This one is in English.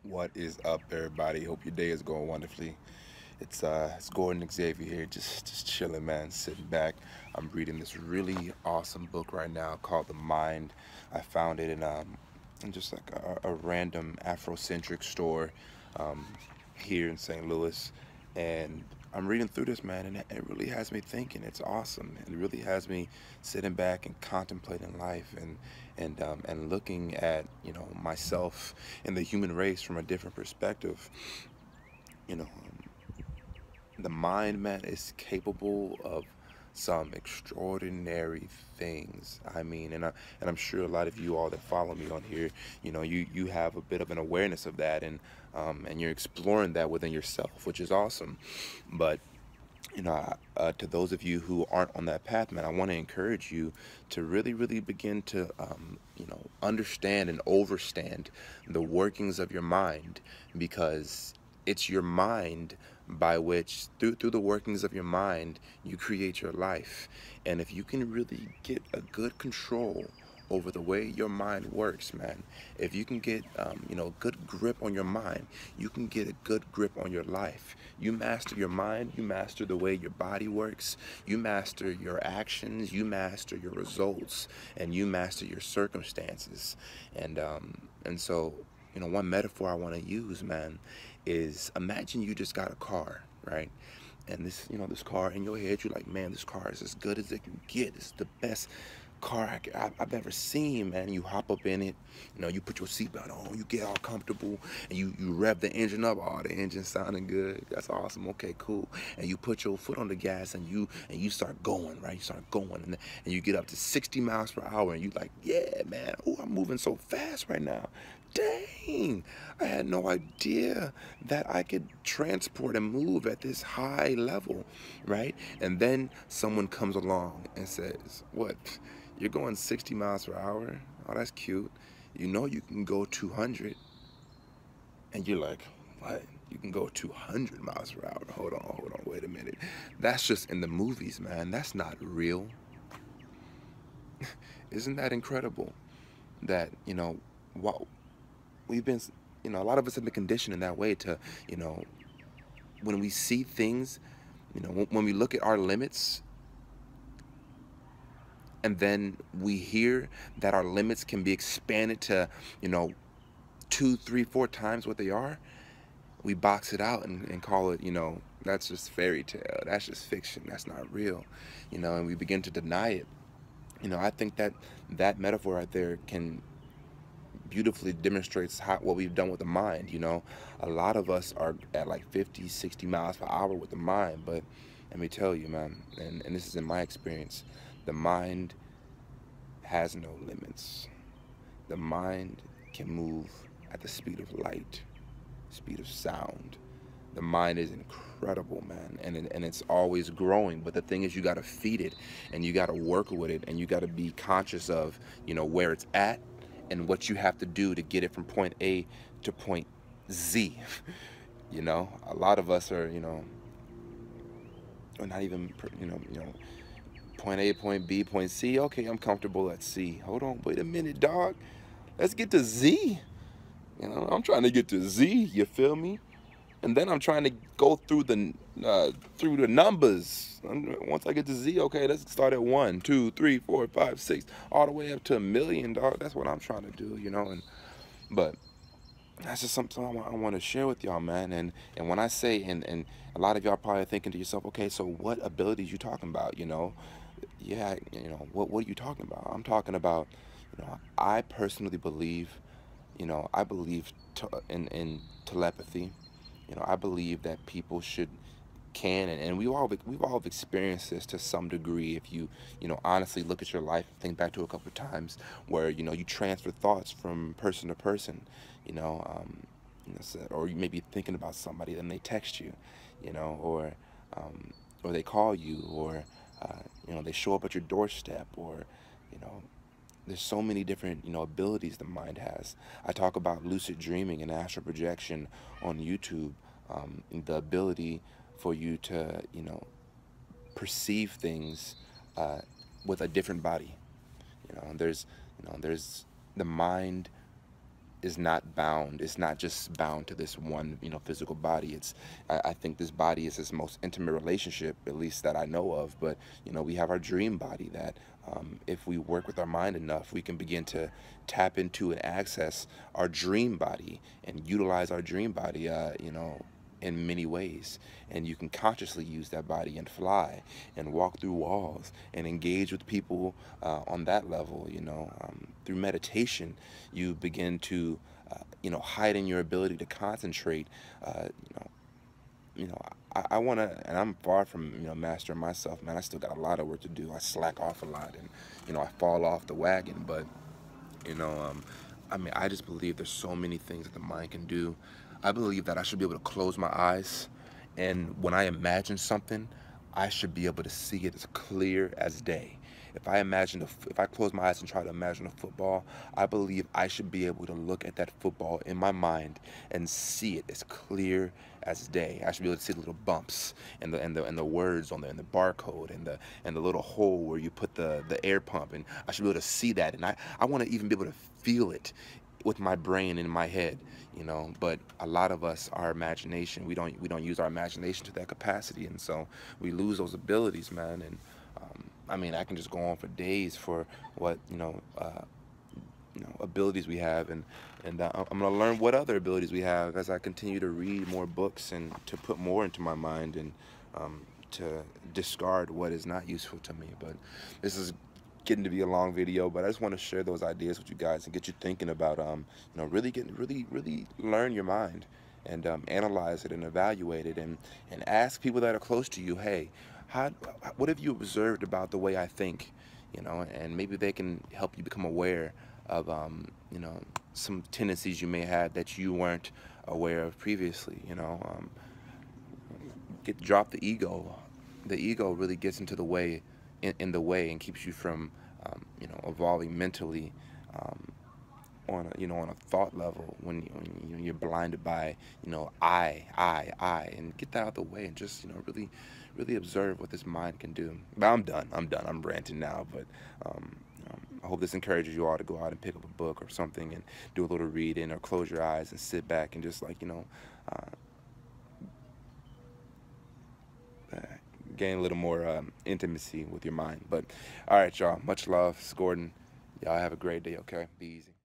What is up, everybody? Hope your day is going wonderfully. It's Gordon Xavier here, just chilling, man, sitting back. I'm reading this really awesome book right now called The Mind. I found it in just like a random Afrocentric store um, here in St. Louis, and I'm reading through this, man, and it really has me thinking. It's awesome. It really has me sitting back and contemplating life and looking at myself and the human race from a different perspective. You know, the mind, man, is capable of some extraordinary things. I mean, and I'm sure a lot of you all that follow me on here, you have a bit of an awareness of that, and you're exploring that within yourself, which is awesome. But to those of you who aren't on that path, man, I want to encourage you to really, really begin to, understand and overstand the workings of your mind, because it's your mind by which, through the workings of your mind, you create your life. And if you can really get a good control over the way your mind works, man. If you can get, good grip on your mind, you can get a good grip on your life. You master your mind, you master the way your body works, you master your actions, you master your results, and you master your circumstances. And so, one metaphor I want to use, man, is imagine you just got a car, right? And this car in your head, you're like, man, this car is as good as it can get. It's the best car I've ever seen, man. You hop up in it, you put your seatbelt on, you get all comfortable, and you rev the engine up. Oh, the engine sounding good. That's awesome. Okay, cool. And you put your foot on the gas, and you start going, right? You start going, and you get up to 60 miles per hour, and you like, yeah, man. Oh, I'm moving so fast right now. Dang, I had no idea that I could transport and move at this high level, right? And then someone comes along and says, what? You're going 60 miles per hour? Oh, that's cute. You can go 200. And you're like, what? You can go 200 miles per hour. Hold on, wait a minute. That's just in the movies, man. That's not real. Isn't that incredible? That, what we've been, a lot of us have been conditioned in that way to, you know, when we see things, when we look at our limits, and then we hear that our limits can be expanded to, you know, two, three, four times what they are, we box it out and call it, that's just fairy tale. That's just fiction. That's not real, and we begin to deny it. I think that metaphor right there can beautifully demonstrates what we've done with the mind. A lot of us are at like 50, 60 miles per hour with the mind, but let me tell you, man, and this is in my experience, the mind has no limits. The mind can move at the speed of light, speed of sound. The mind is incredible, man, and it's always growing. But the thing is, you got to feed it, and you got to work with it, and you got to be conscious of, where it's at, and what you have to do to get it from point A to point Z. A lot of us are, or not even, point A, point B, point C. Okay, I'm comfortable at C. Hold on, wait a minute, dog. Let's get to Z. I'm trying to get to Z. You feel me? And then I'm trying to go through the numbers. Once I get to Z, okay, let's start at 1, 2, 3, 4, 5, 6, all the way up to a million, dog. That's what I'm trying to do, but that's just something I want to share with y'all, man. And when I say, and a lot of y'all probably thinking to yourself, okay, so what abilities you talking about? Yeah, what are you talking about? I'm talking about, I personally believe, I believe in telepathy. I believe that people can, and we've all experienced this to some degree. If you honestly look at your life, think back to a couple of times where you transfer thoughts from person to person, or you may be thinking about somebody, then they text you, or they call you, or they show up at your doorstep, or you know there's so many different abilities the mind has. I talk about lucid dreaming and astral projection on YouTube, and the ability for you to perceive things uh, with a different body. There's the mind is not bound. It's not just bound to this one, physical body. I think this body is his most intimate relationship, at least that I know of. But we have our dream body that, if we work with our mind enough, we can begin to tap into and access our dream body and utilize our dream body, in many ways. And you can consciously use that body and fly and walk through walls and engage with people on that level. Through meditation, you begin to heighten your ability to concentrate. uh, you know you know, I want to, and I'm far from, mastering myself, man. I still got a lot of work to do. I slack off a lot, and, I fall off the wagon. But, you know, um, I just believe there's so many things that the mind can do. I believe that I should be able to close my eyes, and when I imagine something, I should be able to see it as clear as day. If I close my eyes and try to imagine a football, I believe I should be able to look at that football in my mind and see it as clear as day. I should be able to see the little bumps and the words on there and the barcode and the little hole where you put the air pump, and I should be able to see that, and I want to even be able to feel it with my brain in my head. But a lot of us, our imagination, we don't use our imagination to that capacity, and so we lose those abilities, man. And I can just go on for days for what abilities we have, and I'm gonna learn what other abilities we have as I continue to read more books and to put more into my mind, and to discard what is not useful to me. But this is getting to be a long video, but I just want to share those ideas with you guys and get you thinking about really learn your mind, and analyze it and evaluate it, and ask people that are close to you, hey, how what have you observed about the way I think? And maybe they can help you become aware of some tendencies you may have that you weren't aware of previously. Drop the ego. The ego really gets into the way, in the way, and keeps you from evolving mentally, um, on a thought level, when you're blinded by I, and get that out of the way, and just really observe what this mind can do. But I'm ranting now. But I hope this encourages you all to go out and pick up a book or something and do a little reading, or close your eyes and sit back and just uh, uh, gain a little more intimacy with your mind. But all right, y'all, much love. It's Gordon. Y'all have a great day. Okay, be easy.